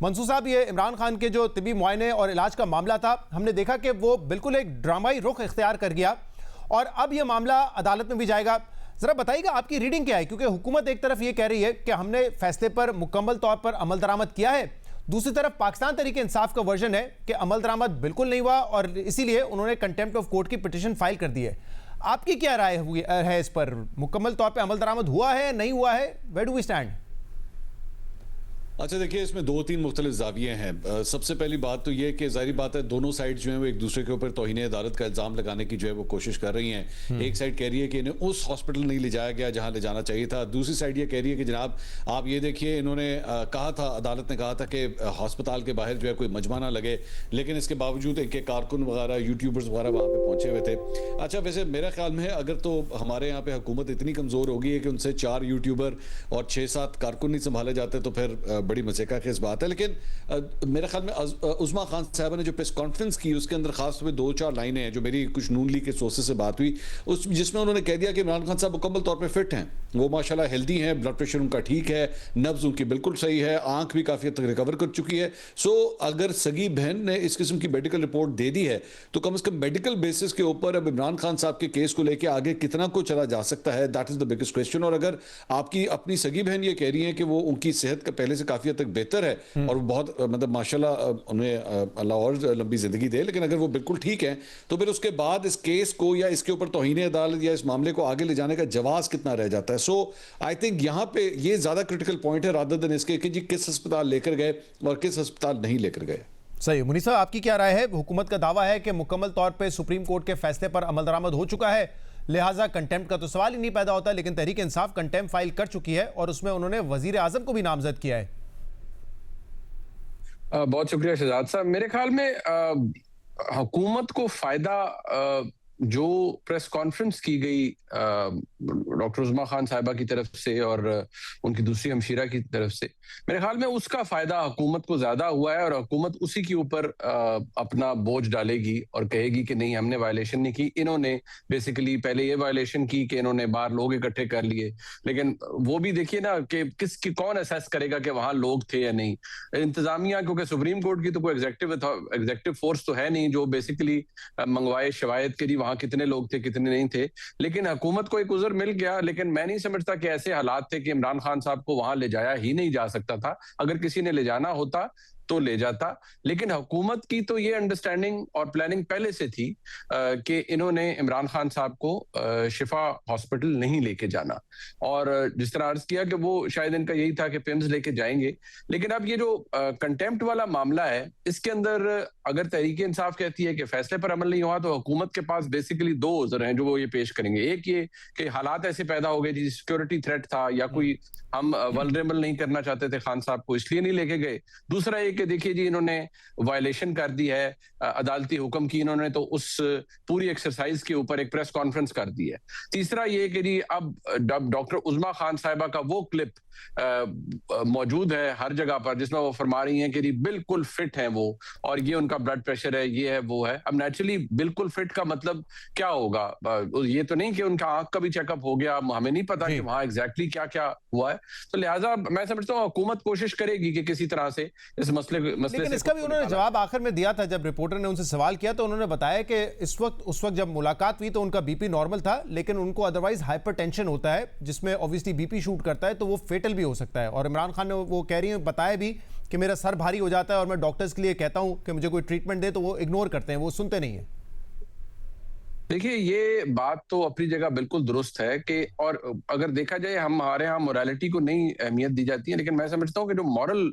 मंसूर साहब, ये इमरान खान के जो तिबी मुआयने और इलाज का मामला था, हमने देखा कि वो बिल्कुल एक ड्रामाई रुख इख्तियार कर गया और अब ये मामला अदालत में भी जाएगा। जरा बताइएगा आपकी रीडिंग क्या है, क्योंकि हुकूमत एक तरफ ये कह रही है कि हमने फैसले पर मुकम्मल तौर पर अमल दरामद किया है, दूसरी तरफ पाकिस्तान तहरीक इंसाफ का वर्जन है कि अमल दरामद बिल्कुल नहीं हुआ और इसीलिए उन्होंने कंटेम्प्ट ऑफ कोर्ट की पिटीशन फाइल कर दी है। आपकी क्या राय है इस पर? मुकम्मल तौर पर अमल दरामद हुआ है, नहीं हुआ है? Where do we stand? अच्छा देखिए, इसमें दो तीन मुख्तलिफ जाविये हैं। सबसे पहली बात तो ये कि जाहिर बात है दोनों साइड जो है वो एक दूसरे के ऊपर तौहीन अदालत का इल्ज़ाम लगाने की जो है वो कोशिश कर रही हैं। एक साइड कह रही है कि इन्हें उस हॉस्पिटल नहीं ले जाया गया जहां ले जाना चाहिए था, दूसरी साइड ये कह रही है कि जनाब आप ये देखिए, इन्होंने कहा था, अदालत ने कहा था कि हॉस्पिटल के बाहर जो है कोई मजमा ना लगे, लेकिन इसके बावजूद इनके कारकुन वगैरह, यूट्यूबर्स वगैरह वहाँ पर पहुंचे हुए थे। अच्छा, वैसे मेरा ख्याल में अगर तो हमारे यहाँ पे हुकूमत इतनी कमज़ोर होगी है कि उनसे 4 यूट्यूबर और 6-7 कारकुन नहीं संभाले जाते तो फिर बड़ी मजे का केस बात है। लेकिन मेरे ख्याल में उस्मा खान साहब ने जो प्रेस कॉन्फ्रेंस की उसके अंदर खास तौर पे 2-4 लाइनें हैं जो मेरी कुछ नून लीग के सोर्सेज से बात हुई, उस जिसमें उन्होंने कह दिया कि इमरान खान साहब मुकम्मल तौर पे फिट हैं, वो माशाल्लाह हेल्दी हैं, ब्लड प्रेशर उनका ठीक है, नब्ज उनकी बिल्कुल सही है, आंख भी काफी हद तक रिकवर कर चुकी है। सो अगर सगी बहन ने इस किस्म की मेडिकल रिपोर्ट दे दी है तो कम से कम मेडिकल बेसिस के ऊपर अब इमरान खान साहब के केस को लेकर आगे कितना को चला जा सकता है, that is the biggest question. और अगर आपकी अपनी सगी बहन ये कह रही है कि वो उनकी सेहत का पहले से काफी हद तक बेहतर है और बहुत मतलब माशाल्लाह उन्हें अल्लाह और लंबी जिंदगी दे, लेकिन अगर वो बिल्कुल ठीक है तो फिर उसके बाद इस केस को या इसके ऊपर तौहीन अदालत या इस मामले को आगे ले जाने का जवाब कितना रह जाता है। सो आई थिंक यहाँ पे ये ज्यादा क्रिटिकल पॉइंट है रादर देन इसके कि जी किस अस्पताल लेकर गए और किस अस्पताल नहीं लेकर गए। सही। मुनीर साहब, आपकी क्या राय है? हुकूमत का दावा है कि मुकम्मल तौर पर सुप्रीम कोर्ट के फैसले पर अमल दरामद हो चुका है, लिहाजा कंटेम्प्ट का तो सवाल ही नहीं पैदा होता, लेकिन तहरीक इंसाफ कंटेम्प्ट फाइल कर चुकी है और उसमें उन्होंने वजीर आजम को भी नामजद किया है। बहुत शुक्रिया शहजाद साहब। मेरे ख्याल में हुकूमत को फायदा जो प्रेस कॉन्फ्रेंस की गई डॉक्टर उस्मा खान साहिबा की तरफ से और उनकी दूसरी हमशीरा की तरफ से, मेरे ख्याल में उसका फायदा हुकूमत को ज्यादा हुआ है और हुकूमत उसी के ऊपर अपना बोझ डालेगी और कहेगी कि नहीं, हमने वायलेशन नहीं की, इन्होंने बेसिकली पहले ये वायलेशन की कि इन्होंने बाहर लोग इकट्ठे कर लिए। लेकिन वो भी देखिए ना कि कौन असेस करेगा कि वहां लोग थे या नहीं। इंतजामिया, क्योंकि सुप्रीम कोर्ट की तो कोई एग्जेक्टिव फोर्स तो है नहीं जो बेसिकली मंगवाए शवायद के लिए वहां कितने लोग थे कितने नहीं थे। लेकिन हुकूमत को एक उज़र मिल गया, लेकिन मैं नहीं समझता कि ऐसे हालात थे कि इमरान खान साहब को वहां ले जाया ही नहीं जा सकता था। अगर किसी ने ले जाना होता तो ले जाता, लेकिन हुकूमत की तो ये अंडरस्टैंडिंग और प्लानिंग पहले से थी कि इन्होंने इमरान खान साहब को शिफा हॉस्पिटल नहीं लेके जाना। और जिस तरह अर्ज किया कि वो शायद इनका यही था कि पिम्स लेके जाएंगे। लेकिन अब ये जो कंटेम्प्ट वाला मामला है, इसके अंदर अगर तहरीक इंसाफ कहती है कि फैसले पर अमल नहीं हुआ तो हुकूमत के पास बेसिकली 2 उज़र हैं जो वो ये पेश करेंगे। एक ये कि हालात ऐसे पैदा हो गए, सिक्योरिटी थ्रेट था या कोई हम वल्नरेबल नहीं करना चाहते थे खान साहब को, इसलिए नहीं लेके गए। दूसरा ये कि देखिए जी, इन्होंने वायलेशन कर दी है अदालती हुक्म की, इन्होंने तो उस पूरी एक्सरसाइज के ऊपर एक प्रेस कॉन्फ्रेंस कर दी है। तीसरा ये कि जी अब डॉक्टर उस्मा खान साहिबा का वो क्लिप मौजूद है हर जगह पर जिसमें वो फरमा रही हैं कि जी बिल्कुल फिट हैं वो, और ये उनका ब्लड प्रेशर है, ये है वो है। अब नेचुरली बिल्कुल फिट का मतलब क्या होगा? ये तो नहीं कि उनका आंख का भी चेकअप हो गया, हमें नहीं पता कि वहां एग्जैक्टली क्या क्या हुआ है। तो लिहाजा मैं समझता हूँ हुकूमत कोशिश करेगी कि किसी तरह से इस मसले लेकिन इसका भी उन्होंने जवाब आखिर में दिया था। जब रिपोर्टर ने उनसे सवाल किया तो उन्होंने बताया कि उस वक्त जब मुलाकात हुई तो उनका बीपी नॉर्मल था, लेकिन उनको अदरवाइज हाइपरटेंशन होता है जिसमें ऑब्वियसली बीपी शूट करता है, तो वो फेटल भी हो सकता है। और इमरान खान ने वो कह रही है, बताया भी कि मेरा सर भारी हो जाता है और मैं डॉक्टर्स के लिए कहता हूं कि मुझे कोई ट्रीटमेंट दे तो वो इग्नोर करते हैं, वो सुनते नहीं है। देखिए, ये बात तो अपनी जगह बिल्कुल दुरुस्त है कि, और अगर देखा जाए हमारे यहाँ मोरालिटी को नहीं अहमियत दी जाती है, लेकिन मैं समझता हूँ कि जो मॉरल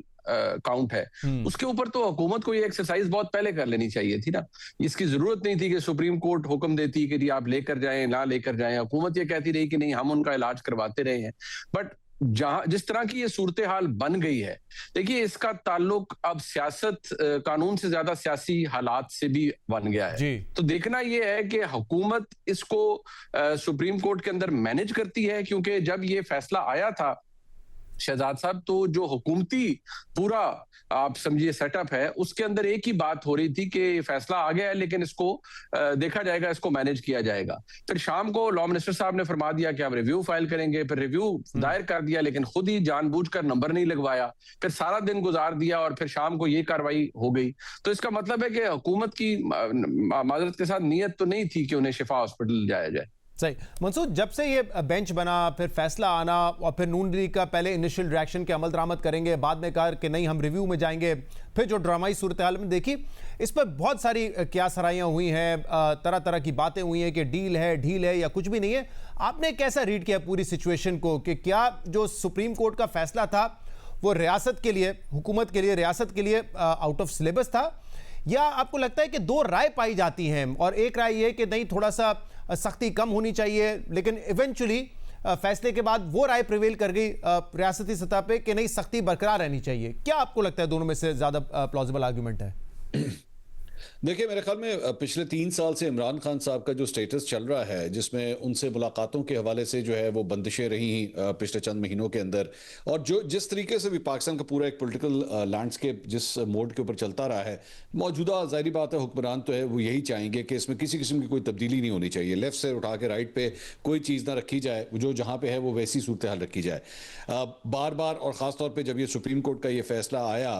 काउंट है उसके ऊपर तो हुकूमत को ये एक्सरसाइज बहुत पहले कर लेनी चाहिए थी ना। इसकी जरूरत नहीं थी कि सुप्रीम कोर्ट हुक्म देती कि आप लेकर जाएं ना लेकर जाएं। हुकूमत ये कहती रही कि नहीं, हम उनका इलाज करवाते रहे हैं। बट जहां जिस तरह की ये सूरत हाल बन गई है, देखिए इसका ताल्लुक अब सियासत कानून से ज्यादा सियासी हालात से भी बन गया है। तो देखना ये है कि हुकूमत इसको सुप्रीम कोर्ट के अंदर मैनेज करती है, क्योंकि जब ये फैसला आया था शहजाद साहब, तो जो हुकूमती पूरा आप समझिए सेटअप है, उसके अंदर एक ही बात हो रही थी कि फैसला आ गया है लेकिन इसको देखा जाएगा, इसको मैनेज किया जाएगा। फिर शाम को लॉ मिनिस्टर साहब ने फरमा दिया कि हम रिव्यू फाइल करेंगे, फिर रिव्यू दायर कर दिया लेकिन खुद ही जानबूझकर नंबर नहीं लगवाया, फिर सारा दिन गुजार दिया और फिर शाम को ये कार्रवाई हो गई। तो इसका मतलब है कि हुकूमत की माजरत के साथ नीयत तो नहीं थी कि उन्हें शिफा हॉस्पिटल जाया जाए। सही मंसूर, जब से ये बेंच बना, फिर फैसला आना और फिर नून लीग का पहले इनिशियल रिएक्शन के अमल दरामद करेंगे, बाद में कहा कि नहीं हम रिव्यू में जाएंगे, फिर जो ड्रामाई सूरत हाल में देखी, इस पर बहुत सारी क्यासराइयाँ हुई हैं, तरह तरह की बातें हुई हैं कि डील है, ढील है या कुछ भी नहीं है। आपने कैसा रीड किया पूरी सिचुएशन को कि क्या जो सुप्रीम कोर्ट का फैसला था वो रियासत के लिए, हुकूमत के लिए, रियासत के लिए आउट ऑफ सिलेबस था, या आपको लगता है कि दो राय पाई जाती हैं और एक राय ये कि नहीं थोड़ा सा सख्ती कम होनी चाहिए, लेकिन इवेंचुअली फैसले के बाद वो राय प्रिवेल कर गई रियासती सतह पे कि नहीं सख्ती बरकरार रहनी चाहिए? क्या आपको लगता है दोनों में से ज्यादा प्लॉजिबल आर्गुमेंट है? देखिए, मेरे ख्याल में पिछले 3 साल से इमरान खान साहब का जो स्टेटस चल रहा है, जिसमें उनसे मुलाकातों के हवाले से जो है वो बंदिशें रही पिछले चंद महीनों के अंदर, और जो जिस तरीके से भी पाकिस्तान का पूरा एक पॉलिटिकल लैंडस्केप जिस मोड के ऊपर चलता रहा है, मौजूदा ज़ाहिर बात है हुक्मरान तो है वो यही चाहेंगे कि इसमें किसी किस्म की कोई तब्दीली नहीं होनी चाहिए, लेफ्ट से उठा के राइट पे कोई चीज़ ना रखी जाए, जो जहाँ पे है वो वैसी सूरत हाल रखी जाए। बार बार और ख़ास तौर पर जब ये सुप्रीम कोर्ट का ये फैसला आया,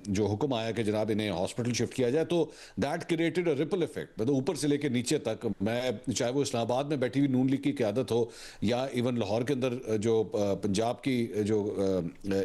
जो हुक्म आया कि जनाब इन्हें हॉस्पिटल शिफ्ट किया जाए, तो that created a ripple effect, मतलब ऊपर से लेकर नीचे तक। मैं चाहे वो इस्लामाबाद में बैठी हुई नून लीग की क़यादत हो या इवन लाहौर के अंदर जो पंजाब की जो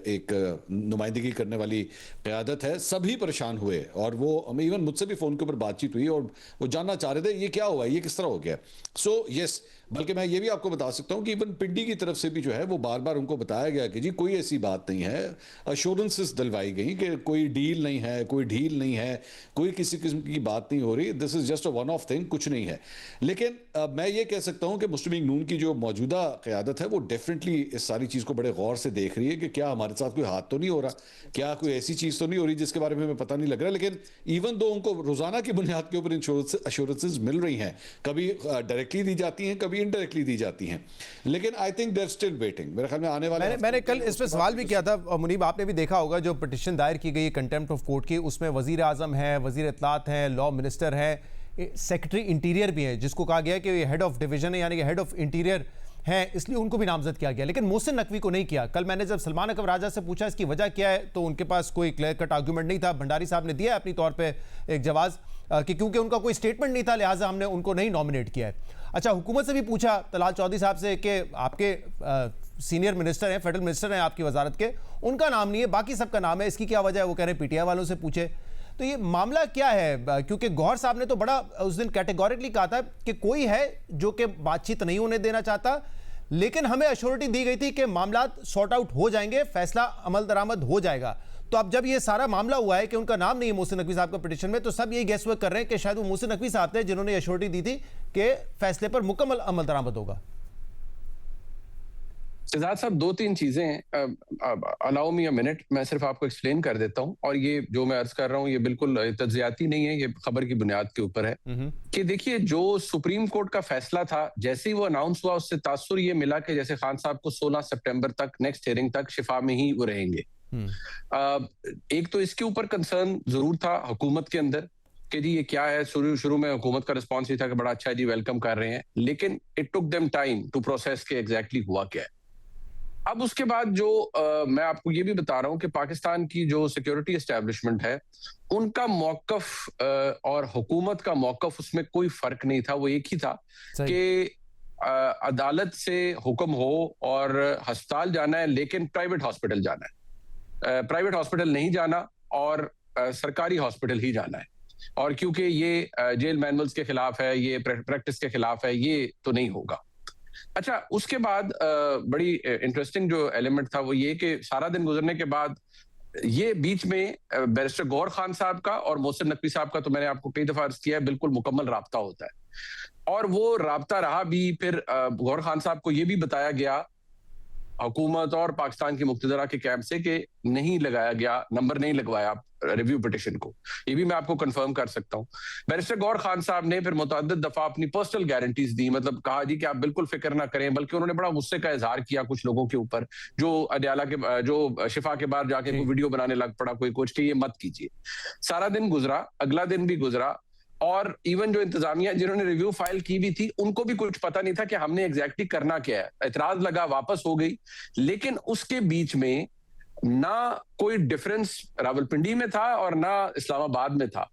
एक नुमाइंदगी करने वाली क़यादत है, सभी परेशान हुए और वो हमें इवन मुझसे भी फ़ोन के ऊपर बातचीत हुई और वो जानना चाह रहे थे ये क्या हुआ, ये किस तरह हो गया। सो यस, बल्कि मैं ये भी आपको बता सकता हूं कि इवन पिंडी की तरफ से भी जो है वो बार बार उनको बताया गया कि जी कोई ऐसी बात नहीं है, अश्योरेंसेस दिलवाई गई कि कोई डील नहीं है, कोई ढील नहीं है, कोई किसी किस्म की बात नहीं हो रही, this is just a one of thing, कुछ नहीं है। लेकिन मैं ये कह सकता हूं कि मुस्लिम लीग नून की जो मौजूदा क़यादत है वो डेफिनेटली इस सारी चीज़ को बड़े गौर से देख रही है कि क्या हमारे साथ कोई हाथ तो नहीं हो रहा, क्या कोई ऐसी चीज़ तो नहीं हो रही जिसके बारे में हमें पता नहीं लग रहा। लेकिन इवन दो उनको रोज़ाना की बुनियाद के ऊपर अश्योरेंसेस मिल रही हैं, कभी डायरेक्टली दी जाती हैं, कभी इनडायरेक्टली दी जाती हैं, लेकिन I think they are still waiting. मेरे ख्याल में आने वाले मैंने कल इस पर सवाल भी किया था मुनीब, आपने भी देखा होगा जो पिटीशन दायर की गई कंटेम्प्ट ऑफ कोर्ट की, उसमें वजीर आजम है, वजीर इत्तलात है, लॉ मिनिस्टर है, सेक्रेटरी इंटीरियर भी है, जिसको कहा गया कि हेड ऑफ डिवीजन है, यानी कि हेड ऑफ इंटीरियर है, इसलिए उनको भी नामजद किया गया, लेकिन मोहसिन नकवी को नहीं किया। कल मैंने जब सलमान अकबर राजा से पूछा इसकी वजह क्या है, तो उनके पास कोई क्लियर कट आर्गूमेंट नहीं था। भंडारी साहब ने दिया अपनी तौर पे एक जवाब कि क्योंकि उनका कोई स्टेटमेंट नहीं था लिहाजा हमने उनको नहीं नॉमिनेट किया है। अच्छा, हुकूमत से भी पूछा तलाल चौधरी साहब से कि आपके सीनियर मिनिस्टर हैं, फेडरल मिनिस्टर हैं आपकी वजारत के, उनका नाम नहीं है, बाकी सबका नाम है, इसकी क्या वजह है? वो कह रहे हैं पीटीआई वालों से पूछे। तो ये मामला क्या है? क्योंकि गौहर साहब ने तो बड़ा उस दिन कैटेगोरिकली कहा था कि कोई है जो कि बातचीत नहीं होने देना चाहता, लेकिन हमें अश्योरिटी दी गई थी कि मामला सॉर्ट आउट हो जाएंगे, फैसला अमल दरामद हो जाएगा। तो अब जब ये सारा मामला हुआ है कि उनका नाम नहीं है मोहसिन नकवी साहब का पिटीशन में, तो सब यही गेस वर्क कर रहे हैं कि शायद वो मोहसिन नकवी साहब थे जिन्होंने अश्योरिटी दी थी कि फैसले पर मुकम्मल अमल दरामद होगा। शहजाद साहब, 2-3 चीजें अलाउ मी अ मिनट, मैं सिर्फ आपको एक्सप्लेन कर देता हूँ, और ये जो मैं अर्ज कर रहा हूँ ये बिल्कुल तज्जियाती नहीं है, ये खबर की बुनियाद के ऊपर है कि देखिए जो सुप्रीम कोर्ट का फैसला था, जैसे ही वो अनाउंस हुआ उससे तासुर ये मिला कि जैसे खान साहब को 16 सितंबर तक, नेक्स्ट हियरिंग तक शिफा में ही वो रहेंगे। एक तो इसके ऊपर कंसर्न जरूर था हुकूमत के अंदर कि जी ये क्या है, शुरू में हुकूमत का रिस्पॉन्स ये था कि बड़ा अच्छा है जी, वेलकम कर रहे हैं, लेकिन it took them time to process के एग्जैक्टली हुआ क्या है। अब उसके बाद जो मैं आपको ये भी बता रहा हूं कि पाकिस्तान की जो सिक्योरिटी एस्टेब्लिशमेंट है, उनका मौकफ और हुकूमत का मौकफ, उसमें कोई फर्क नहीं था। वो एक ही था कि अदालत से हुक्म हो और अस्पताल जाना है, लेकिन प्राइवेट हॉस्पिटल जाना है, प्राइवेट हॉस्पिटल नहीं जाना और सरकारी हॉस्पिटल ही जाना है। और क्योंकि ये जेल मैनुअल्स के खिलाफ है, ये प्रैक्टिस के खिलाफ है, ये तो नहीं होगा। अच्छा, उसके बाद बड़ी इंटरेस्टिंग जो एलिमेंट था वो ये कि सारा दिन गुजरने के बाद ये बीच में बैरिस्टर गौहर खान साहब का और मोहसिन नकवी साहब का, तो मैंने आपको कई दफा अर्ज किया है, बिल्कुल मुकम्मल राब्ता होता है। और वो राब्ता रहा भी। फिर गौहर खान साहब को ये भी बताया गया हुकूमत और पाकिस्तान की मुक्तदरा के कैंप से कि नहीं लगाया गया, नंबर नहीं लगवाया रिव्यू पिटिशन को। ये भी मैं आपको कंफर्म कर सकता हूं। बैरिस्टर गौहर खान साहब ने फिर मुतअद्दिद दफा अपनी पर्सनल गारंटीज दी, मतलब कहा जी कि आप बिल्कुल फिक्र ना करें, बल्कि उन्होंने बड़ा गुस्से का इजहार किया कुछ लोगों के ऊपर जो अदयाला के जो शिफा के बाहर जाके कोई वीडियो बनाने लग पड़ा कोई कुछ कि ये मत कीजिए। सारा दिन गुजरा, अगला दिन भी गुजरा, और इवन जो इंतजामिया जिन्होंने रिव्यू फाइल की भी थी उनको भी कुछ पता नहीं था कि हमने एग्जैक्टली करना क्या है। एतराज लगा, वापस हो गई, लेकिन उसके बीच में ना कोई डिफरेंस रावलपिंडी में था और ना इस्लामाबाद में था।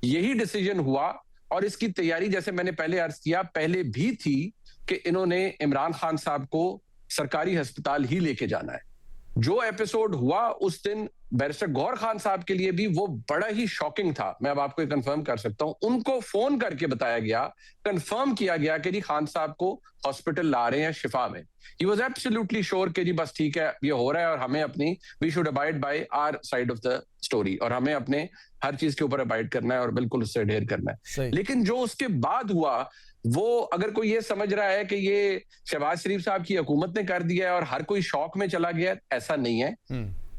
यही डिसीजन हुआ, और इसकी तैयारी जैसे मैंने पहले अर्ज किया पहले भी थी कि इन्होंने इमरान खान साहब को सरकारी अस्पताल ही लेके जाना है। जो एपिसोड हुआ उस दिन बैरिस्टर गौहर खान साहब के लिए भी वो बड़ा ही शॉकिंग था। मैं अब आपको कंफर्म कर सकता हूं, उनको फोन करके बताया गया, कंफर्म किया गया कि जी खान साहब को हॉस्पिटल ला रहे हैं शिफा में। ही वाज एब्सोल्युटली श्योर कि जी बस ठीक है ये हो रहा है और हमें अपनी we should abide by our side of the story, और हमें अपने हर चीज के ऊपर अबाइड करना है और बिल्कुल उससे अडेयर करना है। लेकिन जो उसके बाद हुआ, वो अगर कोई ये समझ रहा है कि ये शहबाज शरीफ साहब की हुकूमत ने कर दिया है और हर कोई शौक में चला गया, ऐसा नहीं है।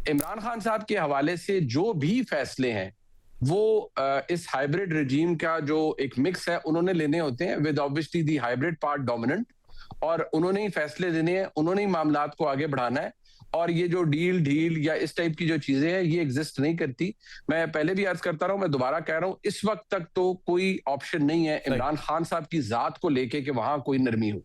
इमरान खान साहब के हवाले से जो भी फैसले हैं वो इस हाइब्रिड रिजीम का जो एक मिक्स है उन्होंने लेने होते हैं, with obviously the hybrid part dominant, और उन्होंने ही फैसले देने हैं, उन्होंने ही मामलात को आगे बढ़ाना है। और ये जो डील या इस टाइप की जो चीजें हैं ये एग्जिस्ट नहीं करती। मैं पहले भी अर्ज करता रहा हूं, मैं दोबारा कह रहा हूं, इस वक्त तक तो कोई ऑप्शन नहीं है इमरान खान साहब की जात को लेके कि वहां कोई नरमी हो।